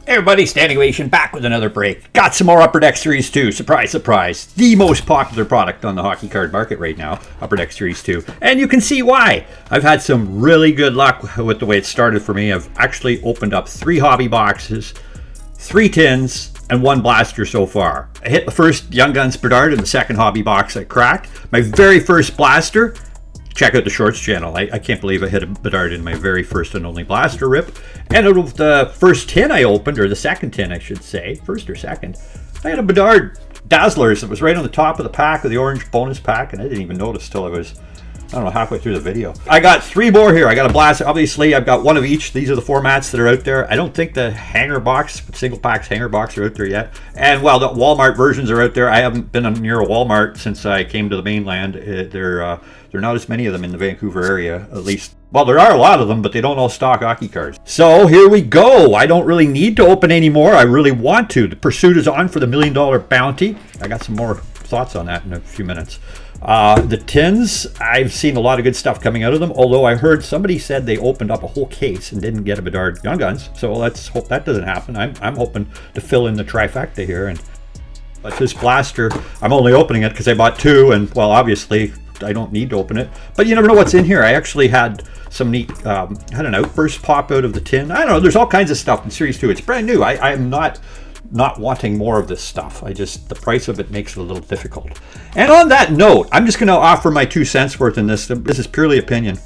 Hey everybody, Standing Ovation back with another break. Got some more Upper Deck Series 2. Surprise, surprise. The most popular product on the hockey card market right now, Upper Deck Series 2. And you can see why. I've had some really good luck with the way it started for me. I've actually opened up 3 hobby boxes, 3 tins, and 1 blaster so far. I hit the first Young Guns BEDARD in the second hobby box I cracked. My very first blaster. Check out the Shorts channel. I can't believe I hit a BEDARD in my very first and only blaster rip. And out of the first tin I opened, or the second tin I should say, first or second, I had a BEDARD Dazzlers that was right on the top of the pack of the orange bonus pack, and I didn't even notice till I was, I don't know, halfway through the video. I got 3 more here. I got a blaster. Obviously, I've got 1 of each. These are the formats that are out there. I don't think the hanger box, single packs hanger box are out there yet. And while the Walmart versions are out there, I haven't been near a Walmart since I came to the mainland. There are not as many of them in the Vancouver area, at least. Well, there are a lot of them, but they don't all stock hockey cards. So here we go. I don't really need to open any more. I really want to. The pursuit is on for the $1 million bounty. I got some more thoughts on that in a few minutes. The tins, I've seen a lot of good stuff coming out of them, although I heard somebody said they opened up a whole case and didn't get a BEDARD Young Guns, so let's hope that doesn't happen. I'm hoping to fill in the trifecta here. But this blaster, I'm only opening it because I bought 2, and well, obviously I don't need to open it, but you never know what's in here. I actually had some neat, had an outburst pop out of the tin. I don't know, there's all kinds of stuff in Series 2. It's brand new. I'm not wanting more of this stuff. The price of it makes it a little difficult. And on that note, I'm just going to offer my 2 cents worth in this. This is purely opinion.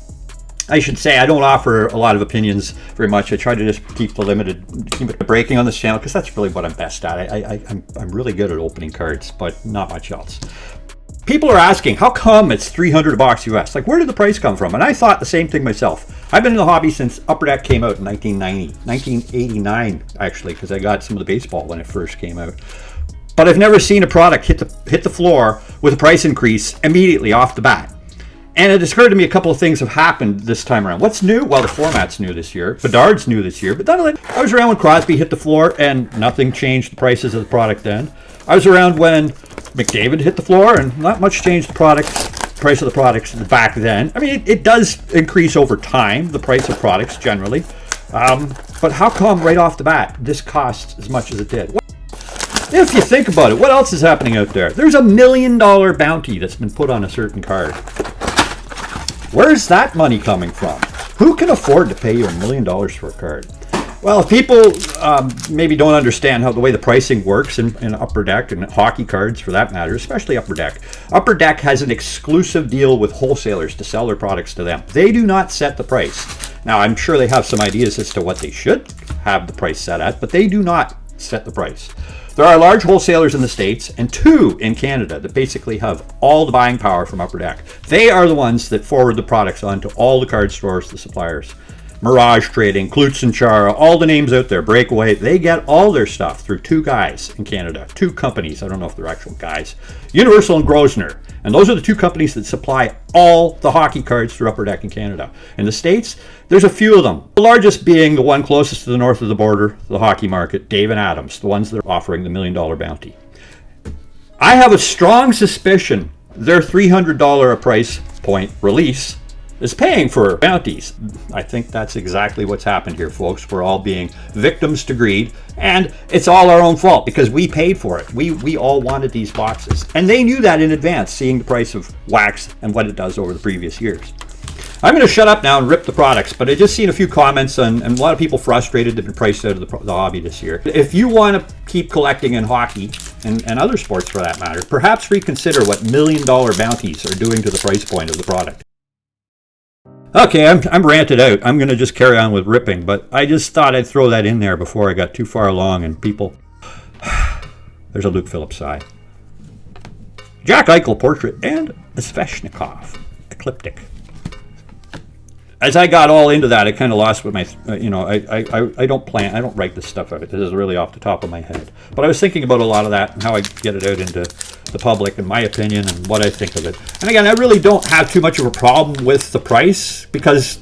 I should say I don't offer a lot of opinions very much. I try to just keep it breaking on this channel because that's really what I'm best at. I'm really good at opening cards, but not much else. People are asking, how come it's $300 a box US? Like, where did the price come from? And I thought the same thing myself. I've been in the hobby since Upper Deck came out in 1989, actually, because I got some of the baseball when it first came out. But I've never seen a product hit the floor with a price increase immediately off the bat. And it occurred to me a couple of things have happened this time around. What's new? Well, the format's new this year. BEDARD's new this year. But none of it. I was around when Crosby hit the floor and nothing changed the prices of the product then. I was around when McDavid hit the floor and not much changed the price of the products back then. I mean, it does increase over time, the price of products generally. But how come right off the bat this costs as much as it did? If you think about it, what else is happening out there? There's a $1 million bounty that's been put on a certain card. Where's that money coming from? Who can afford to pay you $1 million for a card? Well, if people maybe don't understand how the way the pricing works in Upper Deck and hockey cards for that matter, especially Upper Deck. Upper Deck has an exclusive deal with wholesalers to sell their products to them. They do not set the price. Now, I'm sure they have some ideas as to what they should have the price set at, but they do not set the price. There are large wholesalers in the States and 2 in Canada that basically have all the buying power from Upper Deck. They are the ones that forward the products onto all the card stores, the suppliers. Mirage Trading, Klutz and Chara, all the names out there, Breakaway, they get all their stuff through 2 guys in Canada, 2 companies. I don't know if they're actual guys. Universal and Grosvenor. And those are the 2 companies that supply all the hockey cards through Upper Deck in Canada. In the States, there's a few of them. The largest being the one closest to the north of the border, the hockey market, Dave and Adams, the ones that are offering the $1 million bounty. I have a strong suspicion their $300 a price point release is paying for bounties. I think that's exactly what's happened here, folks. We're all being victims to greed, and it's all our own fault because we paid for it. We all wanted these boxes, and they knew that in advance, seeing the price of wax and what it does over the previous years. I'm going to shut up now and rip the products, but I just seen a few comments and a lot of people frustrated they've been priced out of the hobby this year. If you want to keep collecting in hockey and other sports for that matter, perhaps reconsider what $1 million bounties are doing to the price point of the product. Okay, I'm ranted out. I'm going to just carry on with ripping, but I just thought I'd throw that in there before I got too far along and people... There's a Luke Phillips sigh. Jack Eichel portrait and a Sveshnikov ecliptic. As I got all into that, I kind of lost what my, I don't write this stuff out. This is really off the top of my head. But I was thinking about a lot of that and how I get it out into the public and my opinion and what I think of it. And again, I really don't have too much of a problem with the price because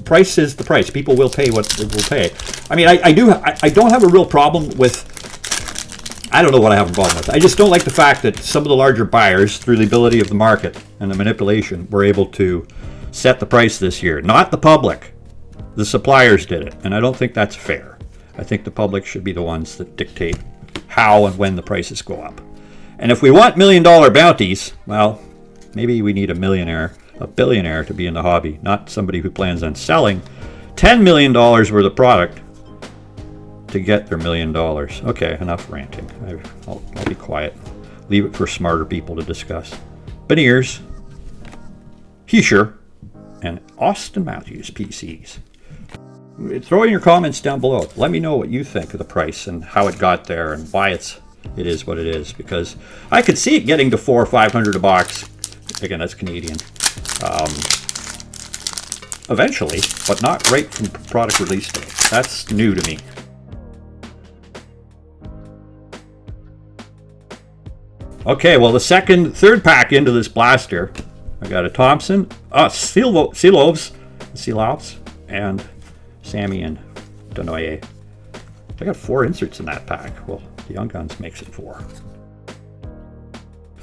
price is the price. People will pay what they will pay. I mean, I don't have a real problem with, I don't know what I have a problem with. I just don't like the fact that some of the larger buyers, through the ability of the market and the manipulation, were able to set the price this year. Not the public. The suppliers did it, and I don't think that's fair. I think the public should be the ones that dictate how and when the prices go up. And if we want $1 million bounties, well, maybe we need a billionaire to be in the hobby, not somebody who plans on selling $10 million worth of product to get their $1 million. Okay, enough ranting. I'll be quiet. Leave it for smarter people to discuss. Beniers, Heischer, and Austin Matthews PCs. Throw in your comments down below. Let me know what you think of the price and how it got there and why it is what it is, because I could see it getting to $400 or $500 a box. Again, that's Canadian. Eventually, but not right from product release date. That's new to me. Okay, well, the third pack into this blaster, I got a Thompson, Sealoves, and Sammy and Denoyer. I got 4 inserts in that pack. Well, the Young Guns makes it 4.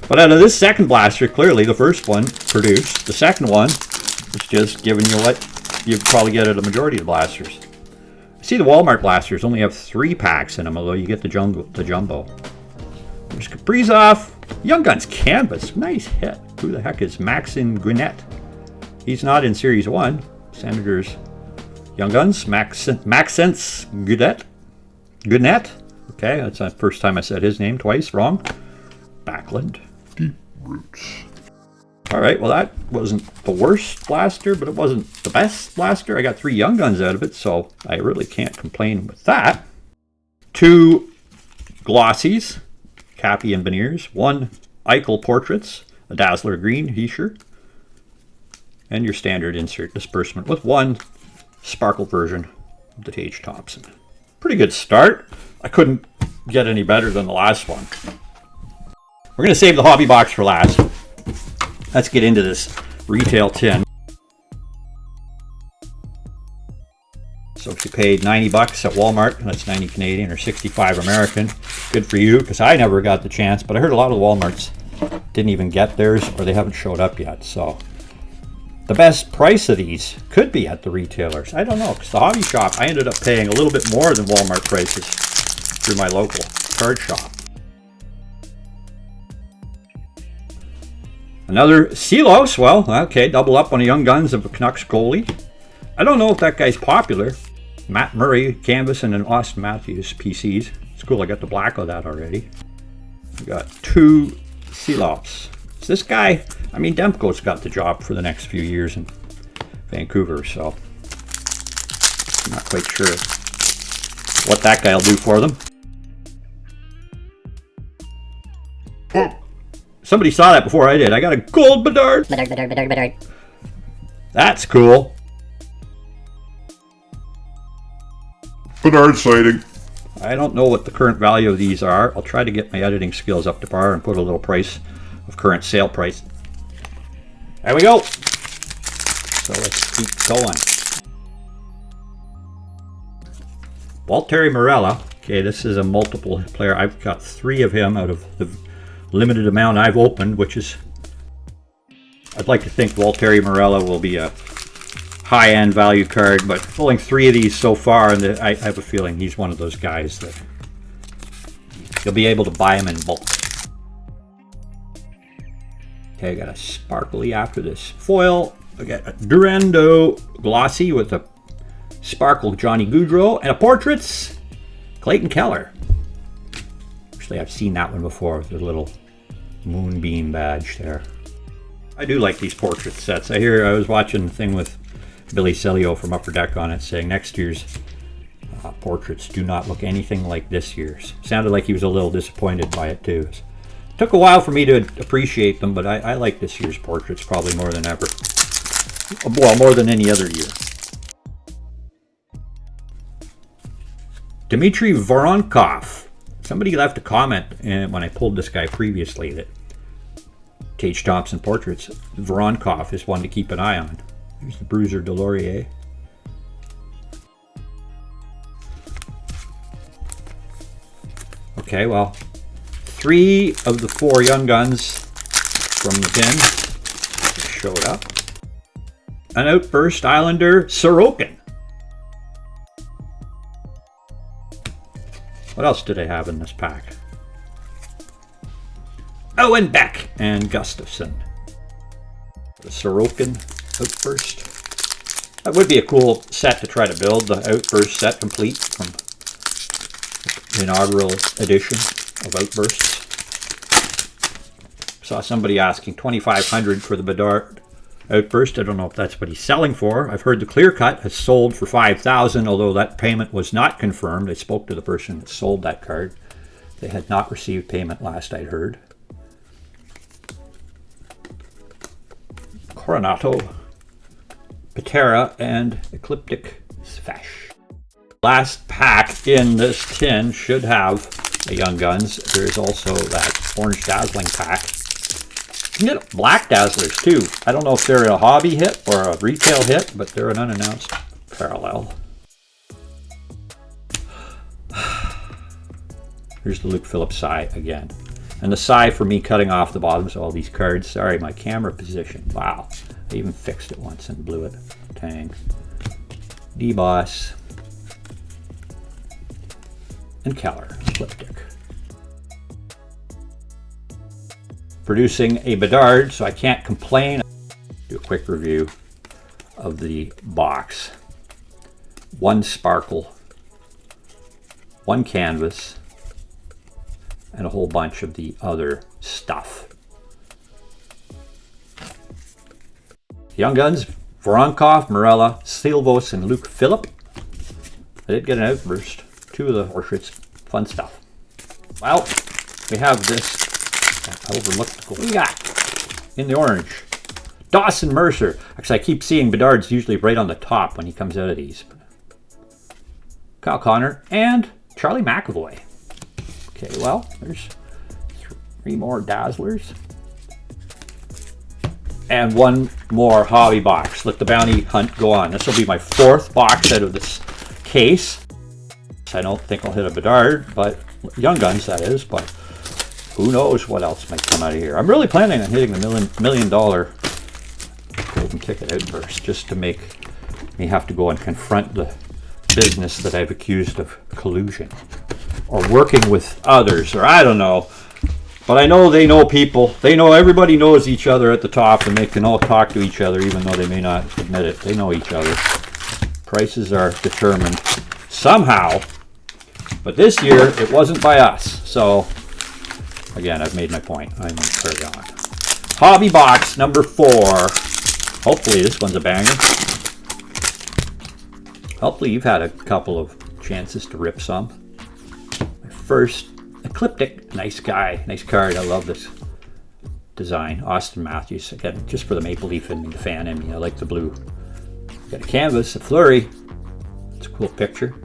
But out of this second blaster, clearly the first one produced. The second one is just giving you what you probably get at a majority of the blasters. I see the Walmart blasters only have 3 packs in them, although you get the jumbo. There's Kaprizov, Young Guns Canvas, nice hit. Who the heck is Maxine Gwinnett? He's not in Series 1. Senators Young Guns, Maxence Gwinnett. Okay, that's the first time I said his name twice wrong. Backlund. Deep Roots. Alright, well that wasn't the worst blaster, but it wasn't the best blaster. I got 3 Young Guns out of it, so I really can't complain with that. 2 Glossies, Cappy and Beniers. 1 Eichel Portraits, a Dazzler Green Heischer. And your standard insert disbursement with 1 Sparkle version of the Tage Thompson. Pretty good start. I couldn't get any better than the last one. We're going to save the hobby box for last. Let's get into this retail tin. So if you paid $90 at Walmart, that's 90 Canadian or 65 American, good for you, because I never got the chance, but I heard a lot of the Walmarts didn't even get theirs, or they haven't showed up yet. So the best price of these could be at the retailers. I don't know, because the hobby shop, I ended up paying a little bit more than Walmart prices through my local card shop. Another Sealos, well, okay, double up on a Young Guns of a Canucks goalie. I don't know if that guy's popular. Matt Murray Canvas and an Austin Matthews PCs. It's cool, I got the black of that already. We got 2 Sealos. It's this guy, I mean, Demko's got the job for the next few years in Vancouver, so I'm not quite sure what that guy will do for them. Oh. Somebody saw that before I did. I got a gold Bedard. Bedard. That's cool. Bedard sighting. I don't know what the current value of these are. I'll try to get my editing skills up to par and put a little price of current sale price. There we go. So let's keep going. Waltteri Morella. Okay, this is a multiple player. I've got 3 of him out of the limited amount I've opened, which is, I'd like to think Waltteri Morella will be a high-end value card, but pulling 3 of these so far, and I have a feeling he's one of those guys that you'll be able to buy him in bulk. Okay, I got a sparkly after this foil. I got a Durando Glossy with a sparkle Johnny Gaudreau and a Portraits Clayton Keller. Actually, I've seen that one before with the little moonbeam badge there. I do like these portrait sets. I was watching the thing with Billy Celio from Upper Deck on it saying next year's portraits do not look anything like this year's. Sounded like he was a little disappointed by it too. It took a while for me to appreciate them, but I like this year's portraits probably more than ever. Well, more than any other year. Dmitry Voronkov. Somebody left a comment when I pulled this guy previously that Tage Thompson portraits. Voronkov is one to keep an eye on. Here's the Bruiser Delorier. Okay, well, 3 of the 4 Young Guns from the tin showed up. An Outburst Islander Sorokin. What else did I have in this pack? Owen Beck and Gustafson. The Sorokin Outburst. That would be a cool set to try to build, the Outburst set complete from the inaugural edition of Outbursts. Saw somebody asking $2,500 for the Bedard Outburst. I don't know if that's what he's selling for. I've heard the Clear Cut has sold for $5,000, although that payment was not confirmed. I spoke to the person that sold that card. They had not received payment last I'd heard. Coronato, Patera, and Ecliptic Svash. Last pack in this tin should have the Young Guns. There's also that Orange Dazzling pack. You can get Black Dazzlers too. I don't know if they're a hobby hit or a retail hit, but they're an unannounced parallel. Here's the Luke Phillips Sai again. And the Sai for me cutting off the bottoms of all these cards. Sorry, my camera position. Wow. I even fixed it once and blew it. Tang. D-Boss. And Keller. Ecliptic. Producing a Bedard, so I can't complain. Do a quick review of the box. One sparkle. One canvas. And a whole bunch of the other stuff. Young Guns, Voronkov, Morella, Silvos, and Luke Phillip. I did get an Outburst. Two of the horseshits. Fun stuff. Well, we have this. I overlooked. What do we got in the orange? Dawson Mercer. Actually, I keep seeing Bedard's usually right on the top when he comes out of these. Kyle Connor and Charlie McAvoy. Okay, well, there's 3 more Dazzlers. And 1 more hobby box. Let the bounty hunt go on. This will be my 4th box out of this case. I don't think I'll hit a Bedard, but Young Guns, that is, but who knows what else might come out of here. I'm really planning on hitting the million dollar golden ticket Outburst just to make me have to go and confront the business that I've accused of collusion or working with others, or I don't know. But I know they know people. They know everybody knows each other at the top, and they can all talk to each other even though they may not admit it. They know each other. Prices are determined somehow. But this year, it wasn't by us. So, again, I've made my point. I'm going to carry on. Hobby box number 4. Hopefully this one's a banger. Hopefully you've had a couple of chances to rip some. My first Ecliptic. Nice guy. Nice card. I love this design. Austin Matthews. Again, just for the Maple Leaf and the fan in me. I like the blue. Got a canvas, a Fleury. It's a cool picture.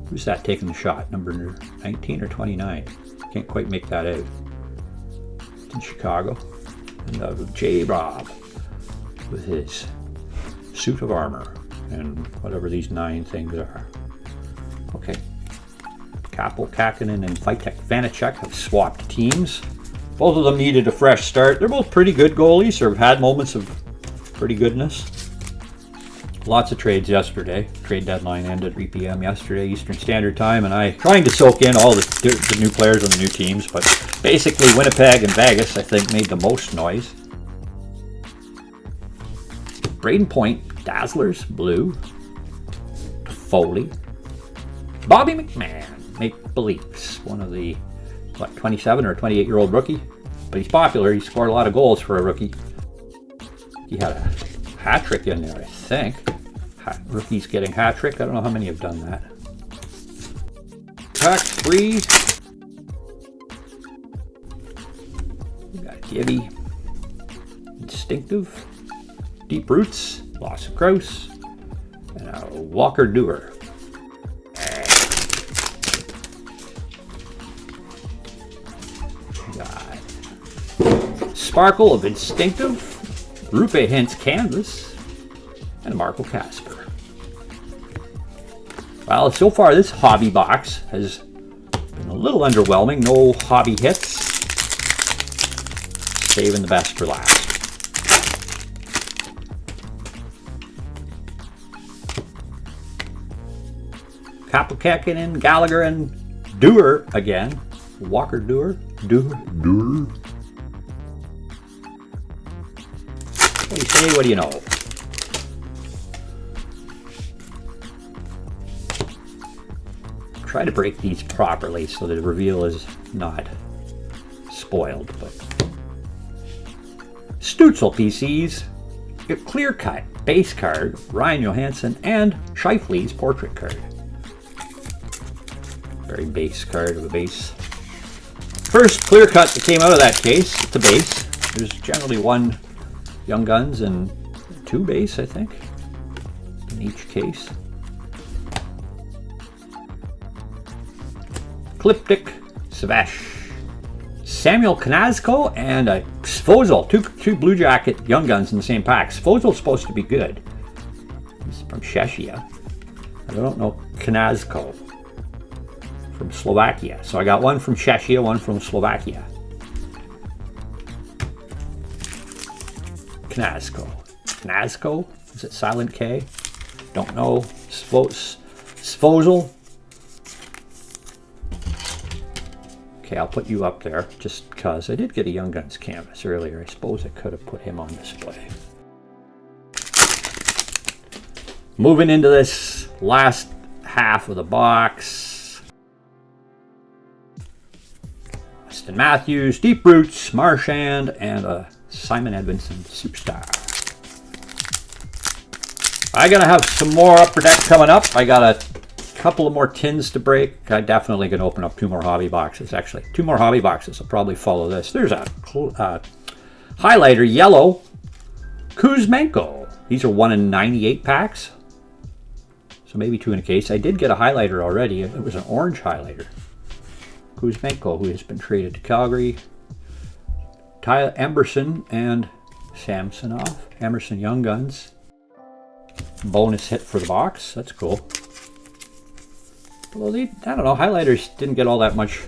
Who's that taking the shot? Number 19 or 29? Can't quite make that out. It's in Chicago. And J-Rob with his suit of armor and whatever these 9 things are. Okay. Kapel, Kakinen, and Vitek Vanacek have swapped teams. Both of them needed a fresh start. They're both pretty good goalies, or have had moments of pretty goodness. Lots of trades yesterday. Trade deadline ended at 3 p.m. yesterday, Eastern Standard Time, and I trying to soak in all the new players on the new teams, but basically Winnipeg and Vegas, I think, made the most noise. Braden Point, Dazzlers, blue. Foley. Bobby McMahon, Make Beliefs, one of the, 27 or 28-year-old rookie? But he's popular. He scored a lot of goals for a rookie. He had a hat trick in there, I think. Rookies getting hat trick. I don't know how many have done that. Pack 3. We got Gibby. Instinctive. Deep Roots. Lawson Krause. And a Walker Doer. Got Sparkle of Instinctive. Rupe Hintz Canvas, and Marco Casper. Well, so far this hobby box has been a little underwhelming. No hobby hits. Saving the best for last. Kapelkeken, Gallagher, and Dewar again. Walker Dewar. Dur. What do you say? What do you know? Try to break these properly so that the reveal is not spoiled. But Stutzel PCs, a clear cut base card, Ryan Johansson, and Scheifele's portrait card. Very base card of a base. First clear cut that came out of that case, it's a base. There's generally one Young Guns and 2 base, I think, in each case. Cliptic, Savash, Samuel Knazko, and a Svozil. Two Blue Jacket Young Guns in the same pack. Svozil's supposed to be good. He's from Czechia. I don't know Knazko. From Slovakia. So I got one from Czechia, one from Slovakia. Knazko. Knazko? Is it silent K? Don't know. Svozil. Okay, I'll put you up there just because I did get a Young Guns canvas earlier. I suppose I could have put him on display. Moving into this last half of the box. Weston Matthews, Deep Roots, Marchand, and a Simon Edvinsson Superstar. I'm going to have some more Upper Deck coming up. I got a couple of more tins to break. I definitely can open up 2 more hobby boxes. Actually, 2 more hobby boxes. I'll probably follow this. There's a highlighter yellow Kuzmenko. These are 1 in 98 packs. So maybe 2 in a case. I did get a highlighter already. It was an orange highlighter. Kuzmenko, who has been traded to Calgary. Tyler Emberson and Samsonov. Emerson Young Guns. Bonus hit for the box. That's cool. Well, I don't know, highlighters didn't get all that much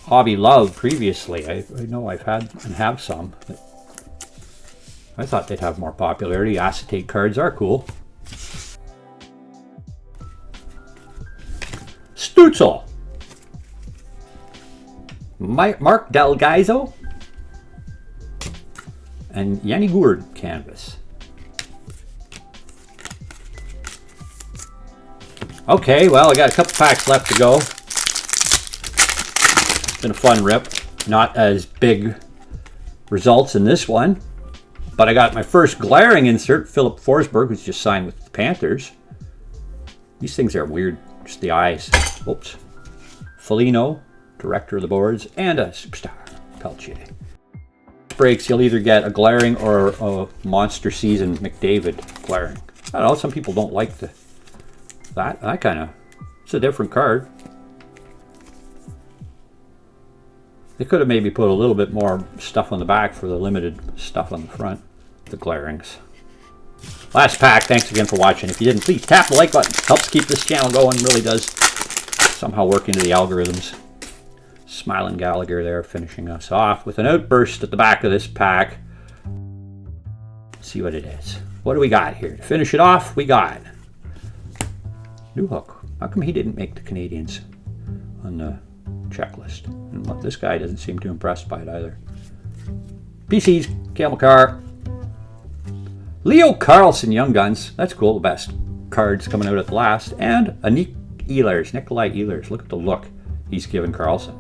hobby love previously. I know I've had and have some. But I thought they'd have more popularity. Acetate cards are cool. Stutzel. Mark Delgaizo. And Yanni Gourde canvas. Okay, well, I got a couple packs left to go. It's been a fun rip. Not as big results in this one. But I got my first glaring insert, Philip Forsberg, who's just signed with the Panthers. These things are weird, just the eyes. Oops. Foligno, director of the boards, and a Superstar, Peltier. Breaks, you'll either get a glaring or a monster season McDavid glaring. I don't know, some people don't like that kind of, it's a different card. They could have maybe put a little bit more stuff on the back for the limited stuff on the front, the glarings. Last pack, thanks again for watching. If you didn't, please tap the like button. Helps keep this channel going, really does somehow work into the algorithms. Smiling Gallagher there finishing us off with an outburst at the back of this pack. Let's see what it is. What do we got here? To finish it off, we got Newhook. How come he didn't make the Canadians on the checklist? And what, this guy doesn't seem too impressed by it either. PCs, Cale Makar. Leo Carlson Young Guns. That's cool. The best cards coming out at the last. And a Nikolai Ehlers. Look at the look he's given Carlson.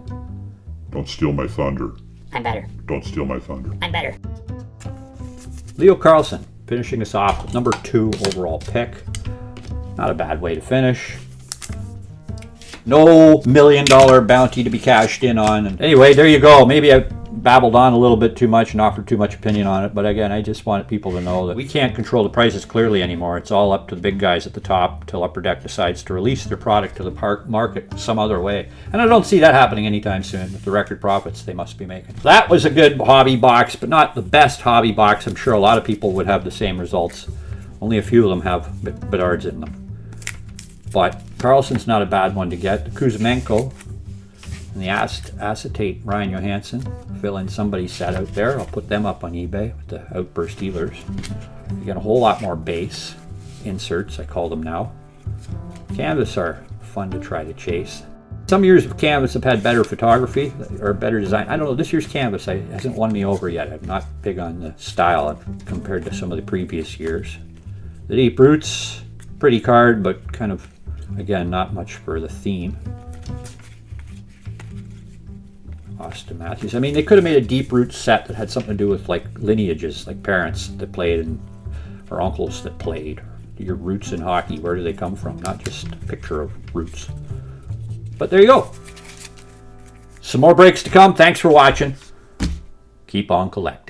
Don't steal my thunder. I'm better. Don't steal my thunder. I'm better. Leo Carlson finishing us off with number 2 overall pick. Not a bad way to finish. No $1 million bounty to be cashed in on. And anyway, there you go. Maybe I babbled on a little bit too much and offered too much opinion on it. But again, I just wanted people to know that we can't control the prices clearly anymore. It's all up to the big guys at the top till Upper Deck decides to release their product to the market some other way. And I don't see that happening anytime soon with the record profits they must be making. That was a good hobby box, but not the best hobby box. I'm sure a lot of people would have the same results. Only a few of them have Bedards in them. But Carlson's not a bad one to get. The Kuzmenko and the acetate Ryan Johansson fill in somebody's set out there. I'll put them up on eBay with the outburst dealers. You get a whole lot more base inserts, I call them now. Canvas are fun to try to chase. Some years of canvas have had better photography or better design. I don't know, this year's canvas hasn't won me over yet. I'm not big on the style compared to some of the previous years. The Deep Roots, pretty card, but kind of, again, not much for the theme. Austin Matthews. I mean, they could have made a Deep Roots set that had something to do with like lineages, like parents that played and or uncles that played. Your roots in hockey, where do they come from? Not just a picture of roots. But there you go. Some more breaks to come. Thanks for watching. Keep on collecting.